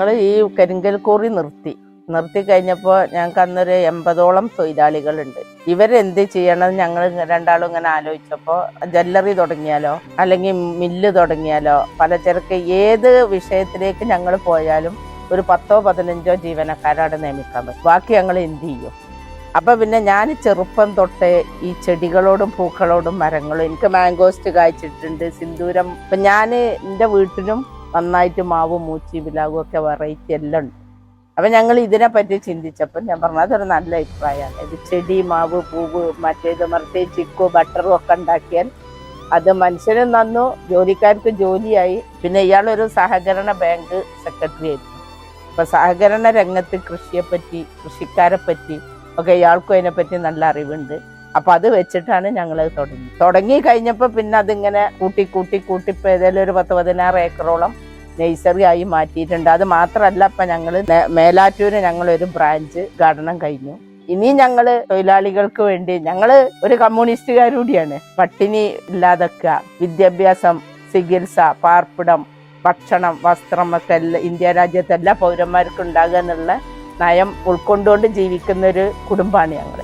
ഞങ്ങൾ ഈ കരിങ്കൽ കോറി നിർത്തി കഴിഞ്ഞപ്പോൾ ഞങ്ങൾക്ക് അന്നൊരു 80ഓളം തൊഴിലാളികളുണ്ട്. ഇവരെന്ത് ചെയ്യണം ഞങ്ങൾ രണ്ടാളും ഇങ്ങനെ ആലോചിച്ചപ്പോൾ ജ്വല്ലറി തുടങ്ങിയാലോ, അല്ലെങ്കിൽ മില്ല് തുടങ്ങിയാലോ, പലചരക്ക് ഏത് വിഷയത്തിലേക്ക് ഞങ്ങൾ പോയാലും ഒരു 10ഓ 15ഓ ജീവനക്കാരാണ് നിയമിക്കാൻ പറ്റും. ബാക്കി ഞങ്ങൾ എന്ത് ചെയ്യും? അപ്പം പിന്നെ ഞാൻ ചെറുപ്പം തൊട്ടേ ഈ ചെടികളോടും പൂക്കളോടും മരങ്ങളും, എനിക്ക് മാംഗോസ്റ്റ് കായ്ച്ചിട്ടുണ്ട്, സിന്ദൂരം. അപ്പം ഞാൻ എൻ്റെ വീട്ടിലും നന്നായിട്ട് മാവ്, മൂച്ചി, വിലാവും ഒക്കെ വെറൈറ്റി എല്ലാം ഉണ്ട്. അപ്പം ഞങ്ങൾ ഇതിനെപ്പറ്റി ചിന്തിച്ചപ്പോൾ ഞാൻ പറഞ്ഞു അതൊരു നല്ല അഭിപ്രായമാണ്. ഇത് ചെടി, മാവ്, പൂവ്, മറ്റേത് മറിച്ച് ചിക്കു, ബട്ടറും ഒക്കെ ഉണ്ടാക്കിയാൽ അത് മനുഷ്യനും നന്നു, ജോലിക്കാർക്ക് ജോലിയായി. പിന്നെ ഇയാളൊരു സഹകരണ ബാങ്ക് സെക്രട്ടറി ആയിരുന്നു. അപ്പം സഹകരണ രംഗത്ത് കൃഷിയെപ്പറ്റി, കൃഷിക്കാരെ പറ്റി ഒക്കെ ഇയാൾക്കും അതിനെപ്പറ്റി നല്ല അറിവുണ്ട്. അപ്പം അത് വെച്ചിട്ടാണ് ഞങ്ങളത് തുടങ്ങി കഴിഞ്ഞപ്പോൾ പിന്നെ അതിങ്ങനെ കൂട്ടി ഇപ്പോൾ ഏതായാലും ഒരു 10-16 ഏക്കറോളം നഴ്സറി ആയി മാറ്റിയിട്ടുണ്ട്. അത് മാത്രമല്ല, ഇപ്പം ഞങ്ങൾ മേലാറ്റൂര് ഞങ്ങളൊരു ബ്രാഞ്ച് ഉദ്ഘാടനം കഴിഞ്ഞു. ഇനി ഞങ്ങൾ തൊഴിലാളികൾക്ക് വേണ്ടി, ഞങ്ങൾ ഒരു കമ്മ്യൂണിസ്റ്റുകാർ കൂടിയാണ്. പട്ടിണി ഇല്ലാതൊക്കെ വിദ്യാഭ്യാസം, ചികിത്സ, പാർപ്പിടം, ഭക്ഷണം, വസ്ത്രം ഒക്കെ ഇന്ത്യ രാജ്യത്തെ എല്ലാ പൗരന്മാർക്കും ഉണ്ടാകുക എന്നുള്ള നയം ഉൾക്കൊണ്ടുകൊണ്ട് ജീവിക്കുന്ന ഒരു കുടുംബമാണ് ഞങ്ങൾ.